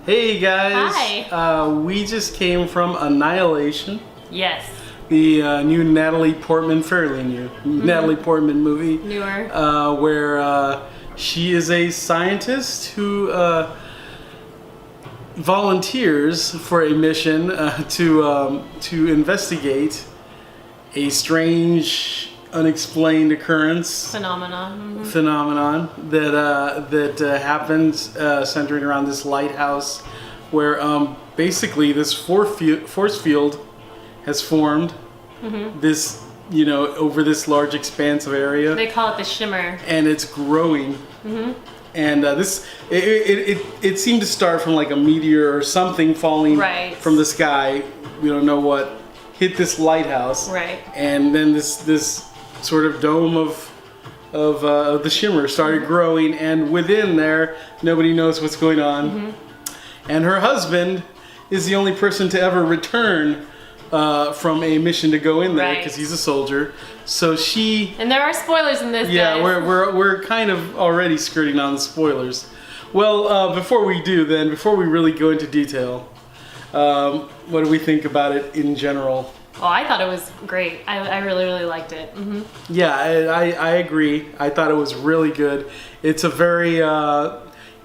Hey guys. Hi. We just came from Annihilation. Yes. The new Natalie Portman, fairly new, Natalie Portman movie. Newer. Where she is a scientist who volunteers for a mission to investigate a strange, unexplained occurrence. Phenomenon that happens centering around this lighthouse, where basically this force field has formed. This, over this large expanse of area. They call it the shimmer. And it's growing. And it seemed to start from like a meteor or something falling from the sky. We don't know what hit this lighthouse. Right. And then this sort of dome of the shimmer started growing, and within there, nobody knows what's going on. And her husband is the only person to ever return from a mission to go in there, because he's a soldier. So she... And there are spoilers in this. Yeah, we're kind of already skirting on the spoilers. Well, before we really go into detail, what do we think about it in general? Oh, I thought it was great. I really, really liked it. Yeah, I agree. I thought it was really good. It's a very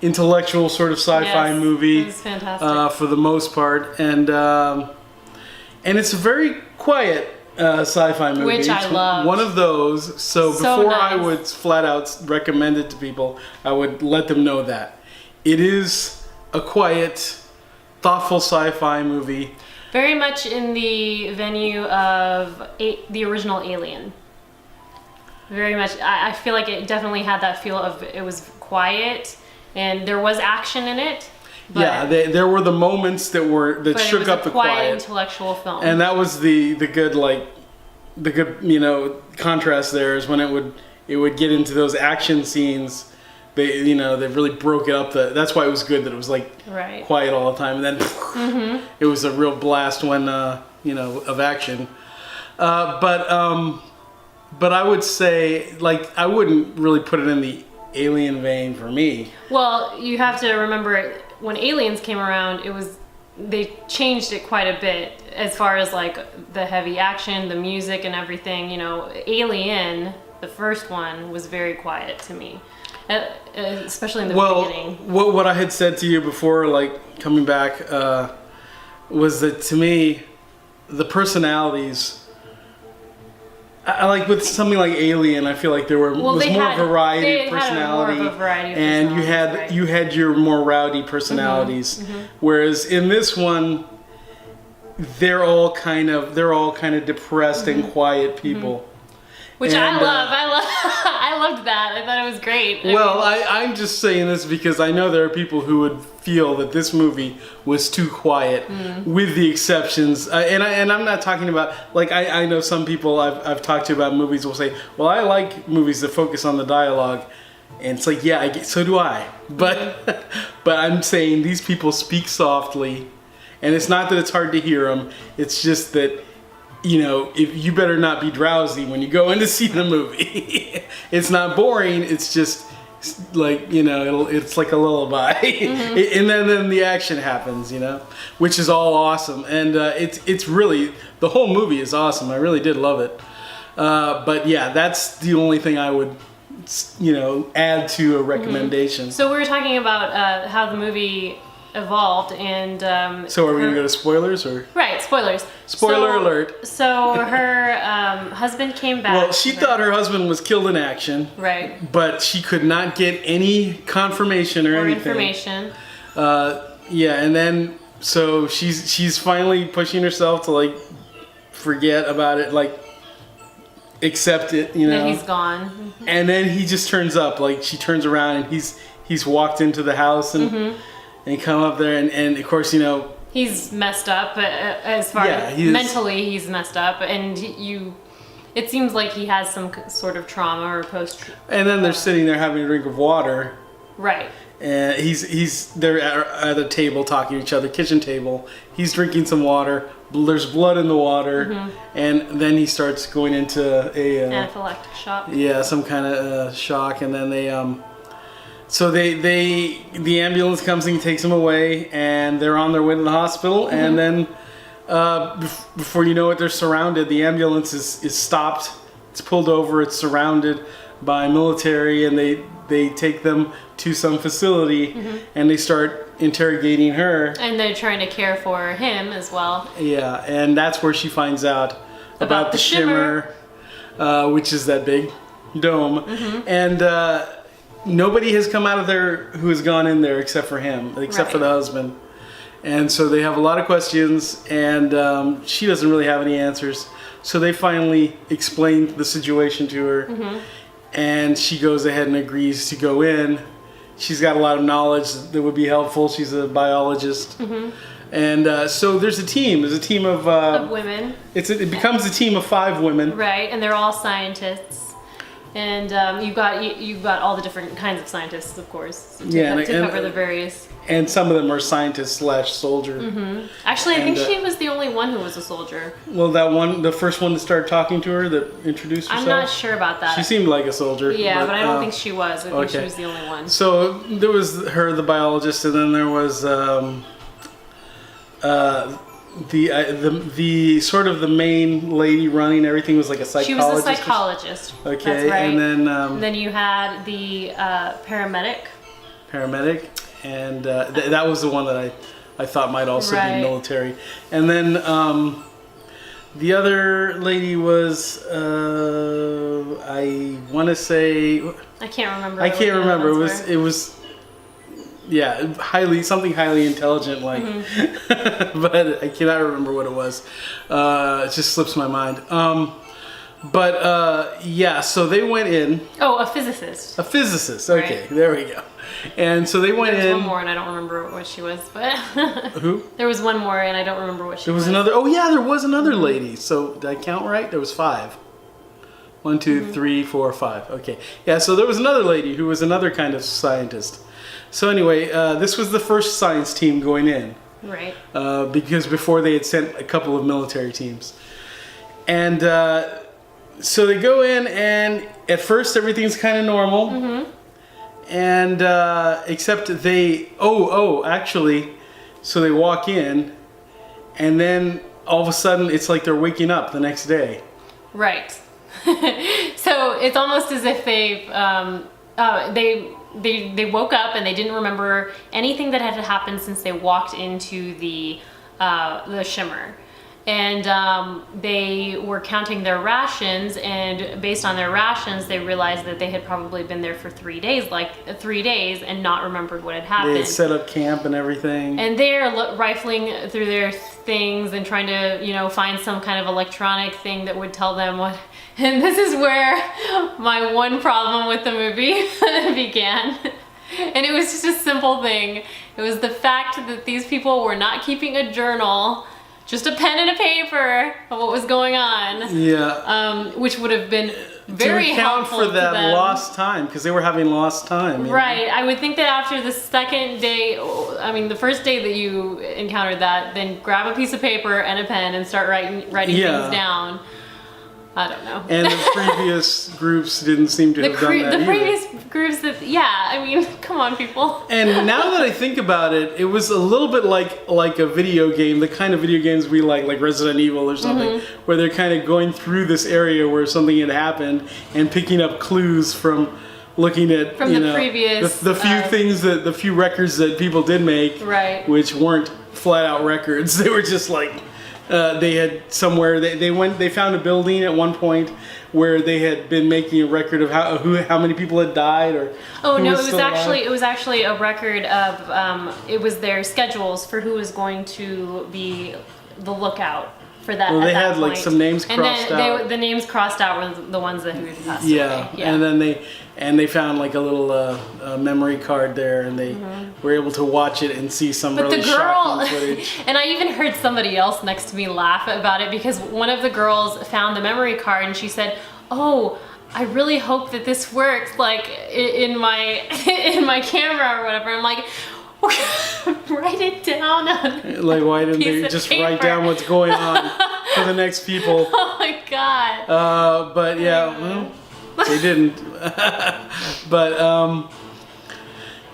intellectual sort of sci-fi movie. It was fantastic. For the most part. And it's a very quiet sci-fi movie. Which I love. One of those. So before nice. I would flat out recommend it to people, I would let them know that. It is a quiet, thoughtful sci-fi movie. Very much in the venue of the original Alien. Very much. I feel like it definitely had that feel of it was quiet and there was action in it. Yeah, there were the moments that shook up the quiet. Quiet intellectual film. And that was the good contrast there is when it would get into those action scenes. They really broke it up. That's why it was good that it was quiet all the time, and then it was a real blast when of action. But I would say I wouldn't really put it in the Alien vein for me. Well, you have to remember when Aliens came around, they changed it quite a bit as far as the heavy action, the music, and everything. Alien, the first one, was very quiet to me. Especially in the beginning. What I had said to you before, coming back, was that to me, the personalities, with something like Alien, I feel like there was more variety of personality, and you had your more rowdy personalities, whereas in this one, they're all kind of depressed and quiet people. Which I love. I loved that. I thought it was great. I'm just saying this because I know there are people who would feel that this movie was too quiet, with the exceptions. And I'm not talking about, I know some people I've talked to about movies will say, well, I like movies that focus on the dialogue. And it's so do I. But I'm saying these people speak softly. And it's not that it's hard to hear them. It's just that, if you better not be drowsy when you go in to see the movie. It's not boring. It's just it's like a lullaby. And then the action happens, which is all awesome. And it's really, the whole movie is awesome. I really did love it. But yeah, that's the only thing I would, add to a recommendation. So we were talking about how the movie evolved, and so are we gonna go to spoilers or? Right, spoilers. Spoiler alert. So her husband came back. Well, she thought her husband was killed in action. Right. But she could not get any confirmation or anything. Information. Yeah, and then so she's finally pushing herself to forget about it, accept it, That he's gone. And then he just turns up, she turns around and he's walked into the house and come up there and of course, he's messed up as far as mentally he's messed up, and it seems like he has some sort of trauma or post. And then they're sitting there having a drink of water. Right. And they're at a table talking to each other, kitchen table. He's drinking some water. There's blood in the water, and then he starts going into a anaphylactic shock. Yeah, some kind of shock, and then So the ambulance comes and takes them away, and they're on their way to the hospital. And then before you know it, they're surrounded. The ambulance is stopped. It's pulled over. It's surrounded by military, and they take them to some facility, and they start interrogating her. And they're trying to care for him as well. Yeah, and that's where she finds out about the shimmer, which is that big dome. And nobody has come out of there who has gone in there except for him, except for the husband. And so they have a lot of questions, and she doesn't really have any answers. So they finally explain the situation to her, and she goes ahead and agrees to go in. She's got a lot of knowledge that would be helpful. She's a biologist. And so there's a team. There's a team of women. It becomes a team of 5 women. Right, and they're all scientists. And you've got all the different kinds of scientists, of course, to cover the various. And some of them are scientists / soldier. Actually, I think she was the only one who was a soldier. Well, the first one that started talking to her, that introduced herself. I'm not sure about that. She seemed like a soldier. Yeah, but I don't think she was. I think she was the only one. So there was her, the biologist, and then there was the sort of the main lady running everything was like a psychologist. She was a psychologist. Okay, that's right. And then you had the paramedic. And that was the one that I thought might also be military. And then the other lady was I want to say I can't remember. I can't remember. It was highly intelligent, like, but I cannot remember what it was. It just slips my mind. So they went in. Oh, a physicist. A physicist. Okay, there we go. And so they went in. There was one more, and I don't remember what she was, but who? There was one more, and I don't remember what she was. There was another. Oh yeah, there was another lady. So did I count right? There was 5. 1, 2, 3, 4, 5. Okay. Yeah. So there was another lady who was another kind of scientist. So anyway, this was the first science team going in. Right. Because before they had sent a couple of military teams. And so they go in, and at first everything's kind of normal. And except actually, so they walk in, and then all of a sudden it's like they're waking up the next day. Right. So it's almost as if they woke up and they didn't remember anything that had happened since they walked into the shimmer. And they were counting their rations, and based on their rations, they realized that they had probably been there for 3 days, and not remembered what had happened. They had set up camp and everything. And they're rifling through their things and trying to, find some kind of electronic thing that would tell them what. And this is where my one problem with the movie began. And it was just a simple thing. It was the fact that these people were not keeping a journal, just a pen and a paper of what was going on. Yeah. Which would have been very helpful to account for that lost time, because they were having lost time. Right. I would think that after the second day, the first day that you encountered that, then grab a piece of paper and a pen and start writing things down. I don't know. And the previous groups didn't seem to have done that The previous groups come on, people. And now that I think about it, it was a little bit like a video game, the kind of video games we like Resident Evil or something, where they're kind of going through this area where something had happened and picking up clues from looking at the previous the few records that people did make, which weren't flat out records. They were just like. They had somewhere they found a building at one point where they had been making a record of how many people had died or. Oh no! It was actually a record of it was their schedules for who was going to be the lookout for that. Well, they had like some names crossed out. The names crossed out were the ones that who had passed away. Yeah, and then they found like a little memory card there, and they were able to watch it and see some really shocking footage. And I even heard somebody else next to me laugh about it, because one of the girls found the memory card and she said, "Oh, I really hope that this works, like in my camera or whatever." I'm like, write it down on like, why didn't they just write down what's going on for the next people? Oh my god. But yeah, well, they didn't. But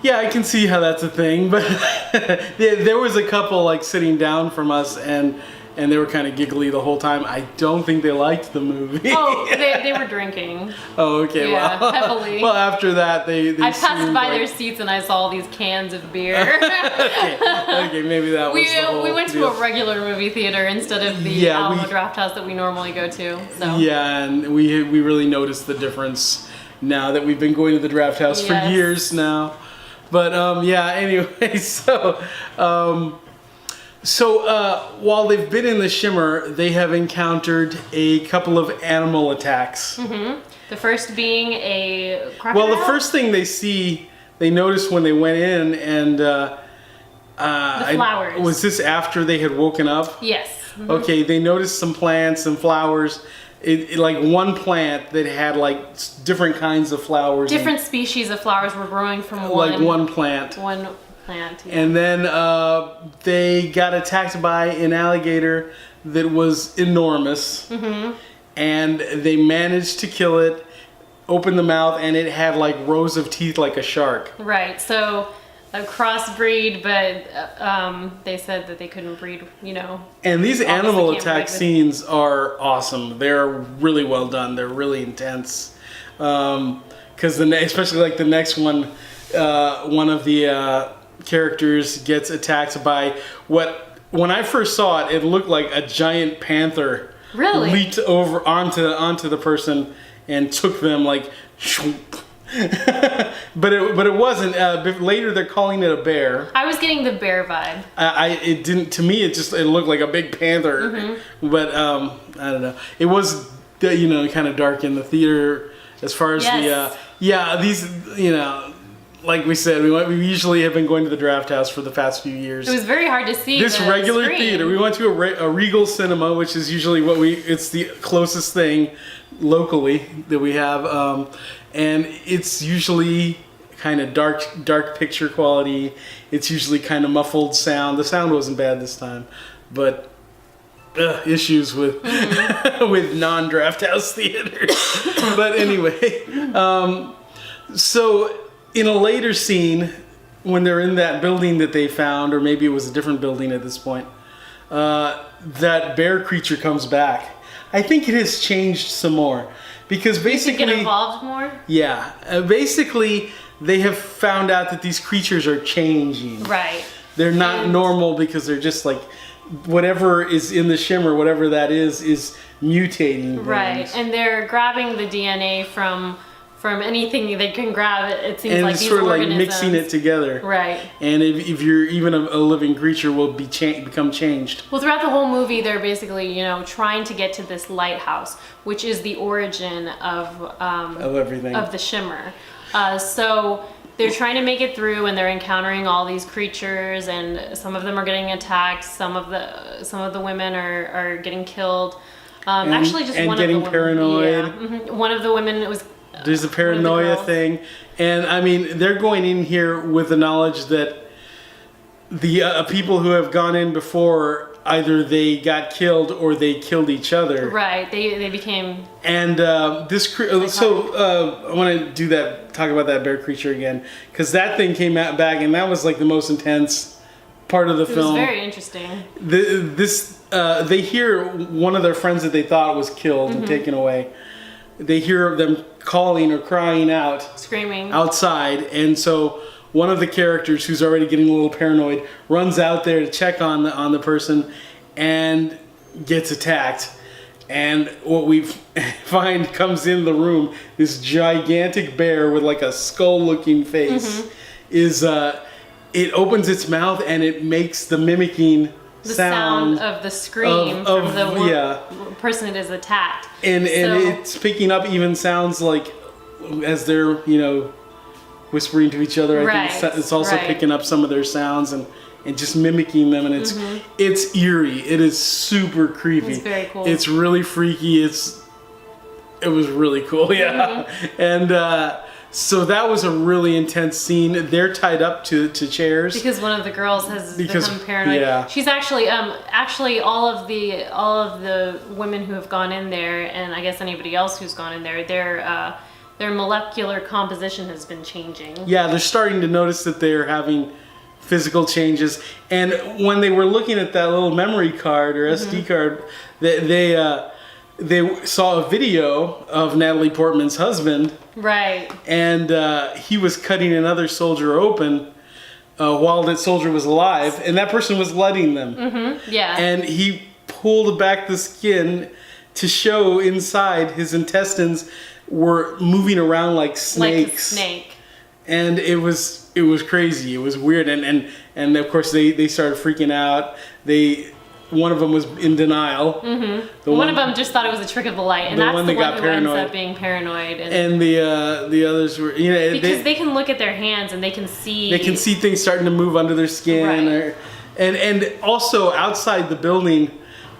Yeah, I can see how that's a thing, but there was a couple like sitting down from us, and they were kind of giggly the whole time. I don't think they liked the movie. Oh, they were drinking. Oh, okay. Yeah, well, heavily. Well, after that, they I passed by like, their seats and I saw all these cans of beer. okay, maybe that was the whole We went to deal. a regular movie theater instead of the Alamo Draft House that we normally go to. So. Yeah, and we really noticed the difference now that we've been going to the Draft House for years now. But yeah, anyway, so while they've been in the Shimmer, they have encountered a couple of animal attacks. Mm-hmm. The first being a crocodile? Well, the first thing they noticed when they went in, and the flowers. was this after they had woken up? Yes. Mm-hmm. Okay, they noticed some plants and flowers. It like one plant that had like different kinds of flowers. Different species of flowers were growing from one. Like one plant. One plant. Yeah. And then they got attacked by an alligator that was enormous. Mm-hmm. And they managed to kill it, open the mouth, and it had like rows of teeth like a shark. Right. So a crossbreed, but they said that they couldn't breed, And these animal attack scenes are awesome. They're really well done. They're really intense. Because especially like the next one, one of the characters gets attacked by when I first saw it, it looked like a giant panther. Really? Leaped over onto the person and took them like. but it wasn't. Later they're calling it a bear. I was getting the bear vibe. It didn't. To me, it looked like a big panther. Mm-hmm. But I don't know. It was kind of dark in the theater as far as these like we said, we usually have been going to the Draft House for the past few years. It was very hard to see this regular screen. theater. We went to a Regal Cinema, which is usually it's the closest thing locally that we have, and it's usually kind of dark picture quality. It's usually kind of muffled sound. The sound wasn't bad this time, but issues with with non-Draft House theaters. But anyway, so. In a later scene, when they're in that building that they found, or maybe it was a different building at this point, that bear creature comes back. I think it has changed some more. Because basically... You think it evolved more? Yeah. Basically, they have found out that these creatures are changing. Right. They're not normal because they're just like... Whatever is in the Shimmer, whatever that is mutating. Right. Things. And they're grabbing the DNA from anything they can grab. It seems and like it's these sort of organisms. like mixing it together. Right. And if you're even a living creature, will become changed. Well, throughout the whole movie, they're basically trying to get to this lighthouse, which is the origin of everything of the Shimmer. So they're trying to make it through, and they're encountering all these creatures, and some of them are getting attacked. Some of the women are getting killed. Actually, just one getting of the women, paranoid. Yeah. Mm-hmm. One of the women was. There's a paranoia thing, and I mean they're going in here with the knowledge that the people who have gone in before, either they got killed or they killed each other. Right. They became. And so I want to talk about that bear creature again, because that thing came back, and that was like the most intense part of the film. It was very interesting. They hear one of their friends that they thought was killed and taken away. They hear them calling or crying out, screaming outside, and so one of the characters, who's already getting a little paranoid, runs out there to check on the person and gets attacked. And what we find comes in the room, this gigantic bear with like a skull-looking face, it opens its mouth and it makes the mimicking sound of the scream from the person that is attacked. And it's picking up even sounds like as they're, whispering to each other. I think it's also picking up some of their sounds and just mimicking them, and it's eerie. It is super creepy. It's very cool. It's really freaky. It was really cool, yeah. And so that was a really intense scene. They're tied up to chairs because one of the girls has become paranoid. Yeah. She's actually all of the women who have gone in there, and I guess anybody else who's gone in there, their molecular composition has been changing. Yeah, they're starting to notice that they're having physical changes. And when they were looking at that little memory card or SD card, they saw a video of Natalie Portman's husband. Right. And he was cutting another soldier open while that soldier was alive, and that person was letting them. Yeah. And he pulled back the skin to show inside his intestines were moving around like snakes. Like a snake. And it was crazy. It was weird. And of course they started freaking out. One of them was in denial. One of them just thought it was a trick of the light, and that's the one who ends up being paranoid. And the others were, because they can look at their hands and they can see things starting to move under their skin. Right. And also outside the building,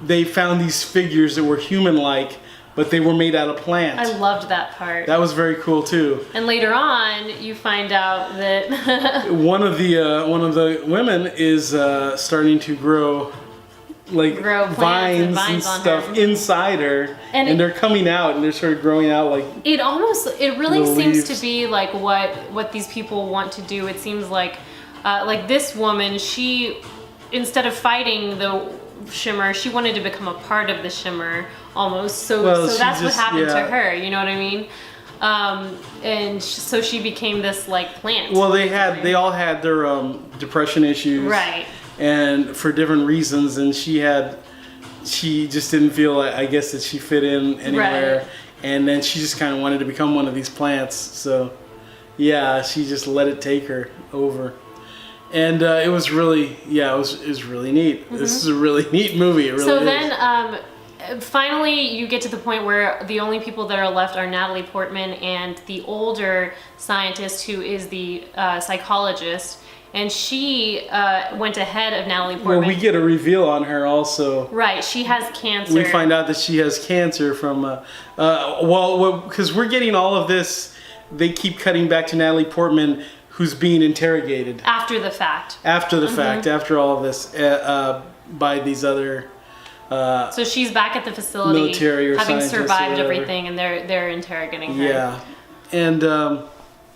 they found these figures that were human-like, but they were made out of plant. I loved that part. That was very cool too. And later on, you find out that one of the women is starting to grow vines and stuff inside her, and they're coming out and they're sort of growing out like it really seems leaves. to be like what these people want to do. It seems like this woman, she, instead of fighting the Shimmer, she wanted to become a part of the Shimmer almost. So that's what happened to her, you know what I mean? So she became this like plant. Well, they all had their depression issues, right? And for different reasons, and she just didn't feel, I guess, that she fit in anywhere. Right. And then she just kind of wanted to become one of these plants. So yeah, she just let it take her over. And it was really, it was really neat. This is a really neat movie. It really is. Then finally you get to the point where the only people that are left are Natalie Portman and the older scientist who is the psychologist. And she went ahead of Natalie Portman. Well, we get a reveal on her also. Right, she has cancer. We find out that she has cancer from, because we're getting all of this, they keep cutting back to Natalie Portman, who's being interrogated. After the fact. After the fact, after all of this, by these other... so she's back at the facility, military or having survived everything, and they're interrogating her. Yeah, and...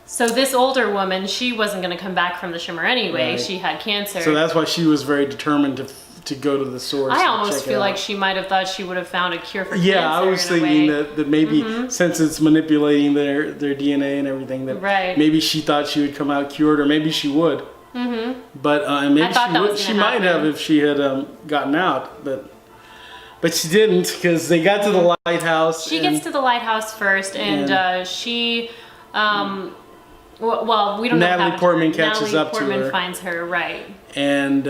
so this older woman, she wasn't going to come back from the Shimmer anyway. Right. She had cancer. So that's why she was very determined to go to the source. I almost feel like she might have thought she would have found a cure for cancer. Yeah, I was thinking that maybe since it's manipulating their DNA and everything, that maybe she thought she would come out cured, or maybe she would. But maybe she might have if she had gotten out, but she didn't, because they got to the lighthouse. She gets to the lighthouse first, and she. Well, we don't know. Natalie Portman catches up to her. Natalie Portman finds her, right. And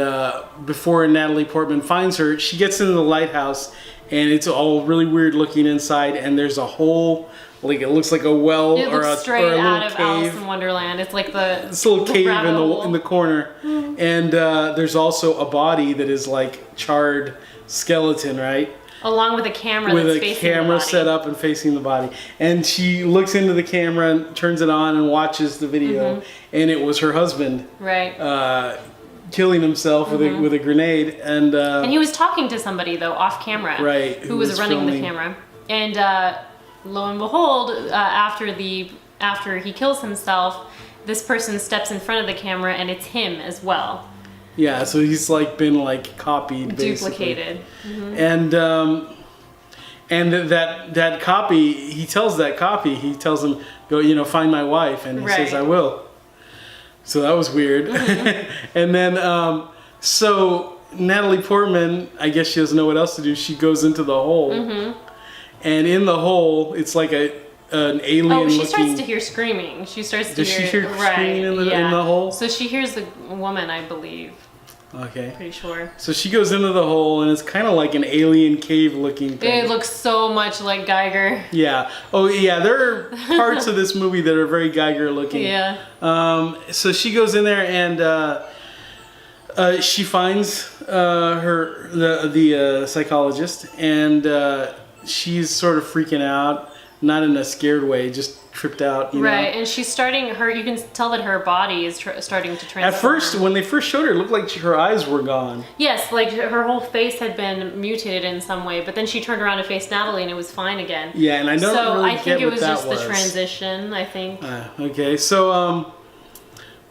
before Natalie Portman finds her, she gets into the lighthouse, and it's all really weird looking inside, and there's a hole, like it looks like a well or a little out of cave. Alice in Wonderland. It's like this little cave in the corner. And there's also a body that is like charred skeleton, right? Along with a camera that's facing the body. With a camera set up and facing the body. And she looks into the camera and turns it on and watches the video. And it was her husband. Right. Killing himself with a grenade. And he was talking to somebody, though, off camera. Right. Who was running the camera. And lo and behold, after he kills himself, this person steps in front of the camera, and it's him as well. Yeah, so he's like been like copied, duplicated, and that copy, he tells him, go, find my wife, and he says, I will. So that was weird. And then so Natalie Portman, I guess she doesn't know what else to do. She goes into the hole, and in the hole, it's like an alien. Oh, she starts to hear screaming. She starts to Does she hear screaming in the hole? So she hears the woman, I believe. Okay. Pretty sure. So she goes into the hole, and it's kind of like an alien cave looking thing. It looks so much like Geiger. Yeah. Oh, yeah. There are parts of this movie that are very Geiger looking. Yeah. So she goes in there, and she finds the psychologist, and she's sort of freaking out, not in a scared way, just tripped out. You right, know? and she's starting you can tell that her body is starting to transform. At first, when they first showed her, it looked like her eyes were gone. Yes, like her whole face had been mutated in some way, but then she turned around to face Natalie and it was fine again. Yeah, and I don't really I think get it what was that just was. the transition, I think. Okay, so,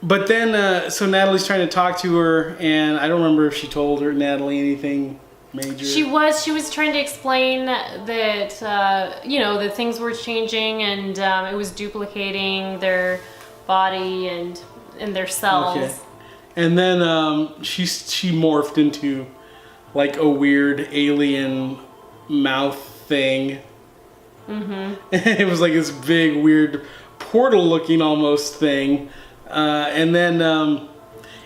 but then, so Natalie's trying to talk to her, and I don't remember if she told her, Natalie, anything major. She was trying to explain that, you know, that things were changing and it was duplicating their body and their cells. Okay. And then she morphed into like a weird alien mouth thing. Mm-hmm. It was like this big, weird portal-looking almost thing. And then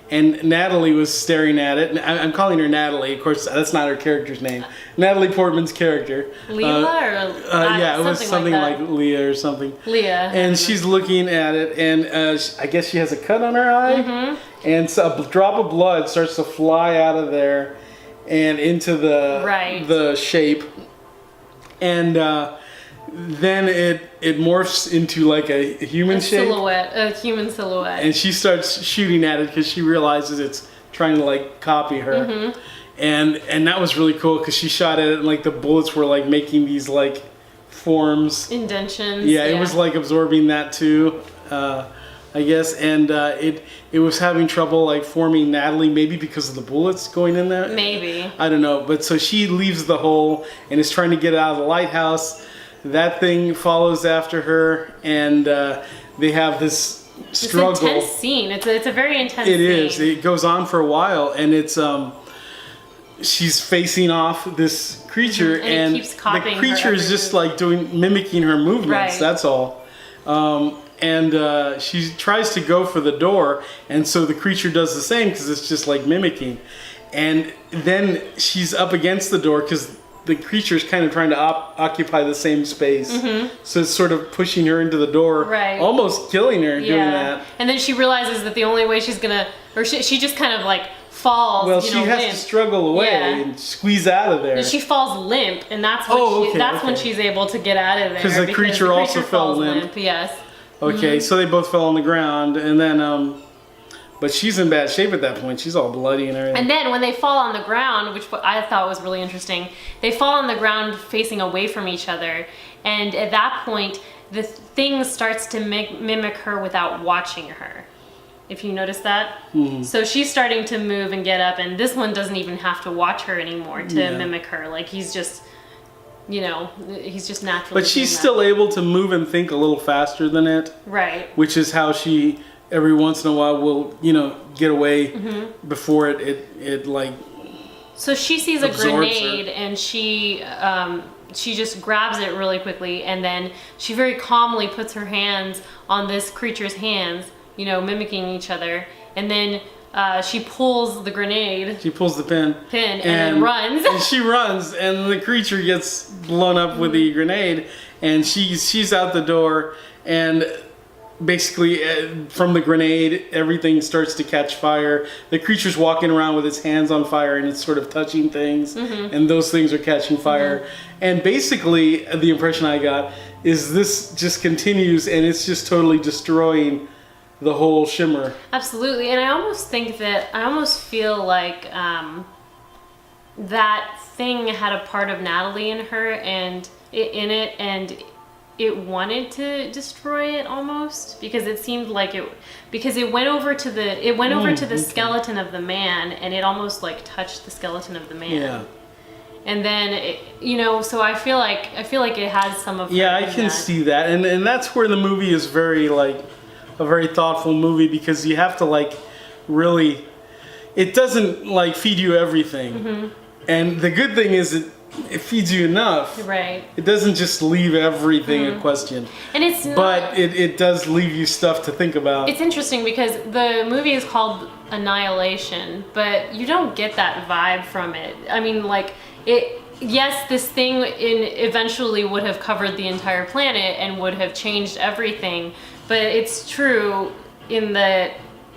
and Natalie was staring at it. I'm calling her Natalie. Of course, that's not her character's name. Natalie Portman's character. Leela yeah, it was something like Leah or something. Leah. And she's looking at it, and I guess she has a cut on her eye. Mm-hmm. And so a drop of blood starts to fly out of there and into the shape. And then it morphs into like a human shape. A human silhouette. And she starts shooting at it because she realizes it's trying to like copy her. Mm-hmm. And that was really cool because she shot at it and like the bullets were like making these like forms. Indentions. Yeah, it was like absorbing that too, I guess. And it was having trouble like forming Natalie, maybe because of the bullets going in there. Maybe. I don't know. But so she leaves the hole and is trying to get out of the lighthouse. That thing follows after her, and they have this struggle. It's an intense scene. It's a very intense scene. It is. It goes on for a while, and it's she's facing off this creature, mm-hmm. and it keeps copying the creature is just like mimicking her movements. Right. That's all. And she tries to go for the door, and so the creature does the same because it's just like mimicking. And then she's up against the door because the creature is kind of trying to occupy the same space. Mm-hmm. So it's sort of pushing her into the door, right. almost killing her doing that. And then she realizes that the only way she's gonna, or she just kind of like falls. Well, she has limp. to struggle away and squeeze out of there. And she falls limp, and that's when when she's able to get out of there. Because the creature also fell limp. Yes. Okay, so they both fell on the ground, and then but she's in bad shape at that point. She's all bloody and everything. And then when they fall on the ground, which I thought was really interesting, they fall on the ground facing away from each other. And at that point, the thing starts to mimic her without watching her. If you notice that. Mm-hmm. So she's starting to move and get up, and this one doesn't even have to watch her anymore to mimic her. Like he's just, he's just naturally. But she's still able to move and think a little faster than it. Right. Which is how she every once in a while will, get away mm-hmm. before it like. So she sees a grenade and she just grabs it really quickly, and then she very calmly puts her hands on this creature's hands, mimicking each other, and then she pulls the grenade. She pulls the pin and then runs. And she runs, and the creature gets blown up with the grenade, and she's out the door, and basically from the grenade everything starts to catch fire. The creature's walking around with its hands on fire, and it's sort of touching things, mm-hmm. and those things are catching fire. Mm-hmm. And basically the impression I got is this just continues, and it's just totally destroying the whole shimmer. Absolutely. And I almost feel like that thing had a part of Natalie in her and it wanted to destroy it almost, because it seemed like it went over to the skeleton of the man, and it almost like touched the skeleton of the man. Yeah. And then so I feel like it has some of I can see that, and that's where the movie is very like a very thoughtful movie, because you have to like really, it doesn't like feed you everything. Mm-hmm. And the good thing is it feeds you enough. Right. It doesn't just leave everything a question. And it does leave you stuff to think about. It's interesting because the movie is called Annihilation, but you don't get that vibe from it. I mean, like yes, this thing eventually would have covered the entire planet and would have changed everything, but it's true in that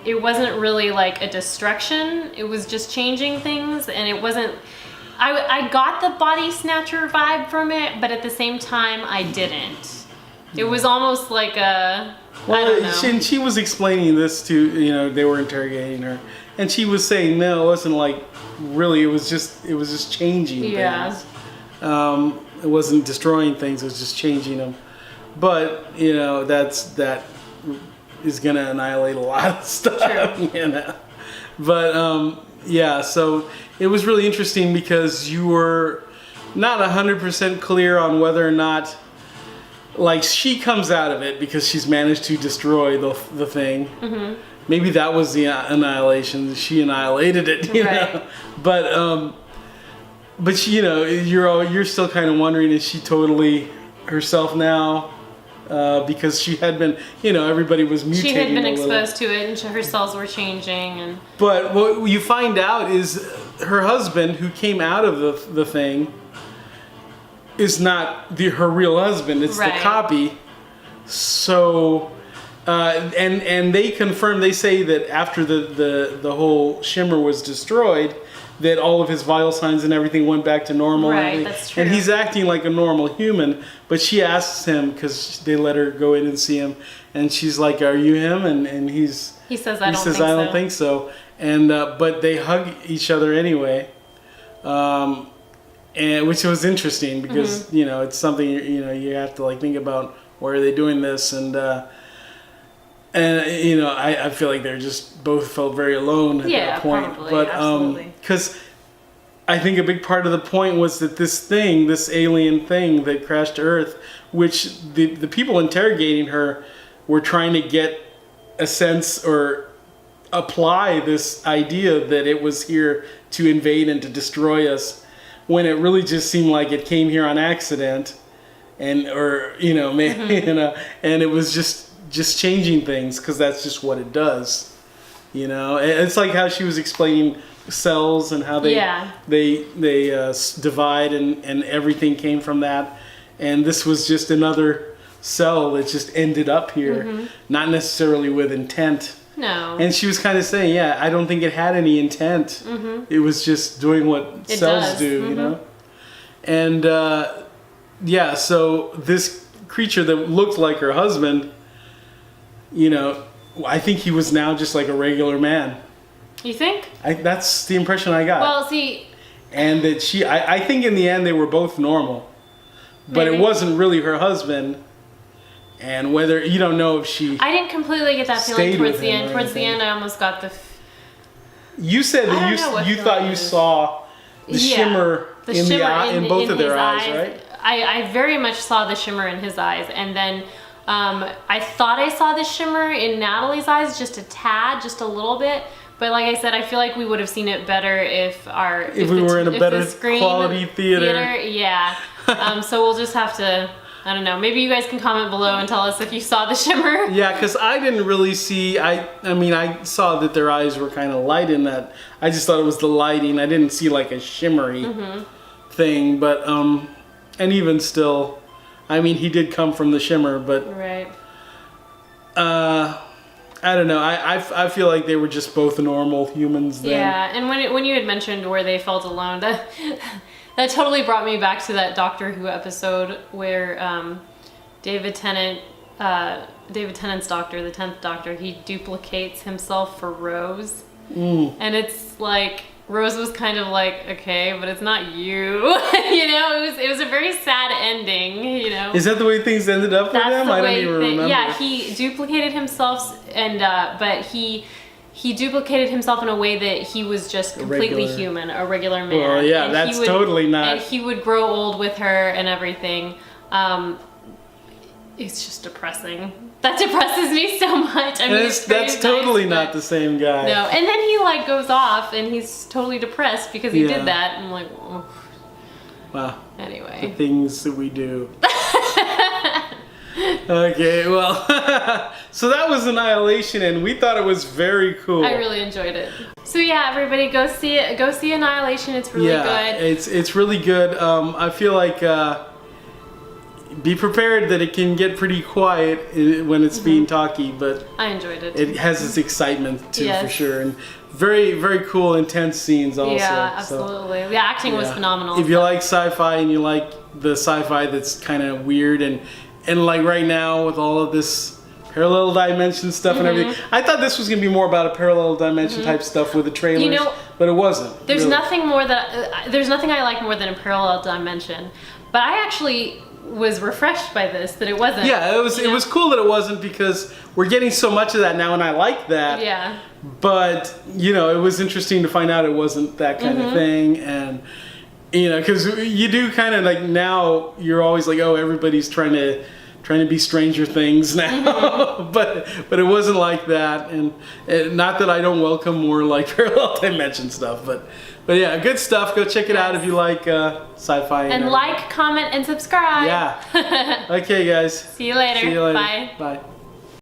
it wasn't really like a destruction. It was just changing things, and it wasn't. I got the body snatcher vibe from it, but at the same time, I didn't. It was almost like a. Well, I don't know. and she was explaining this to, they were interrogating her, and she was saying no, it wasn't like really. It was just changing things. It wasn't destroying things. It was just changing them. But that is gonna annihilate a lot of stuff. True. But so it was really interesting because you were not 100% clear on whether or not, like, she comes out of it because she's managed to destroy the thing. Mm-hmm. Maybe that was the annihilation. She annihilated it, you know. But she, you're still kind of wondering, is she totally herself now? Because she had been, everybody was mutating. She had been exposed to it, and her cells were changing. But what you find out is her husband, who came out of the thing, is not her real husband. It's the copy. So, and they confirm. They say that after the whole shimmer was destroyed, that all of his vital signs and everything went back to normal. Right, that's true. And he's acting like a normal human. But she asks him, because they let her go in and see him, and she's like, "Are you him?" And he says, "I don't think so." And but they hug each other anyway, and which was interesting because it's something you have to like think about. Why are they doing this? And I feel like they're just both felt very alone at that point. Probably, but absolutely. Because I think a big part of the point was that this alien thing that crashed to Earth, which the people interrogating her were trying to get a sense or apply this idea that it was here to invade and to destroy us, when it really just seemed like it came here on accident, and it was just changing things because that's just what it does. It's like how she was explaining cells and how they divide and everything came from that, and this was just another cell that just ended up here, not necessarily with intent. No. And she was kind of saying, I don't think it had any intent. It was just doing what cells do, And so this creature that looked like her husband, I think he was now just like a regular man. You think? That's the impression I got. Well, see. And that I think in the end they were both normal. But it wasn't really her husband. And whether, you don't know if she. I didn't completely get that feeling towards the end. Towards the end, I almost got the. You said that you thought you saw the shimmer in both of their eyes, right? I very much saw the shimmer in his eyes, and then I thought I saw the shimmer in Natalie's eyes, just a tad, just a little bit. But like I said, I feel like we would have seen it better if we were in a better quality theater. Yeah. So we'll just have to. I don't know. Maybe you guys can comment below and tell us if you saw the shimmer. Yeah, because I didn't really see. I saw that their eyes were kind of light in that. I just thought it was the lighting. I didn't see like a shimmery thing. But and even still, he did come from the shimmer. But right. I don't know. I feel like they were just both normal humans then. Yeah, and when you had mentioned where they felt alone, that totally brought me back to that Doctor Who episode where David Tennant's Doctor, the 10th Doctor, he duplicates himself for Rose. And it's like, Rose was kind of like, okay, but it's not you. It was a very sad ending, Is that the way things ended up for them? I don't even remember. Yeah, he duplicated himself, but he duplicated himself in a way that he was just completely human, a regular man. Well, yeah, and that's totally not. And he would grow old with her and everything. It's just depressing. That depresses me so much. That's totally not the same guy. No, and then he goes off and he's totally depressed because he did that. And I'm like, oh. Wow. Anyway. The things that we do. Okay, well, so that was Annihilation, and we thought it was very cool. I really enjoyed it. So yeah, everybody, go see it. Go see Annihilation. It's really good. It's really good. I feel like be prepared that it can get pretty quiet when it's being talky, but I enjoyed it. It has its excitement too, for sure, and very, very cool, intense scenes also. Yeah, absolutely. The acting was phenomenal. If you like sci-fi and you like the sci-fi that's kind of weird and and like right now with all of this parallel dimension stuff and everything, I thought this was gonna be more about a parallel dimension type stuff with the trailers, You know, but it wasn't. There's really. nothing I like more than a parallel dimension. But I actually was refreshed by this that it wasn't. Yeah, it was cool that it wasn't, because we're getting so much of that now, and I like that. Yeah. But you know, it was interesting to find out it wasn't that kind of thing, and you know, because you do kind of like, now you're always like, oh, everybody's trying to be Stranger Things now, but it wasn't like that, and not that I don't welcome more like parallel dimension stuff, but yeah, good stuff. Go check it out if you like sci-fi. And like, comment, and subscribe. Yeah. Okay, guys. See you later. See you later. Bye. Bye.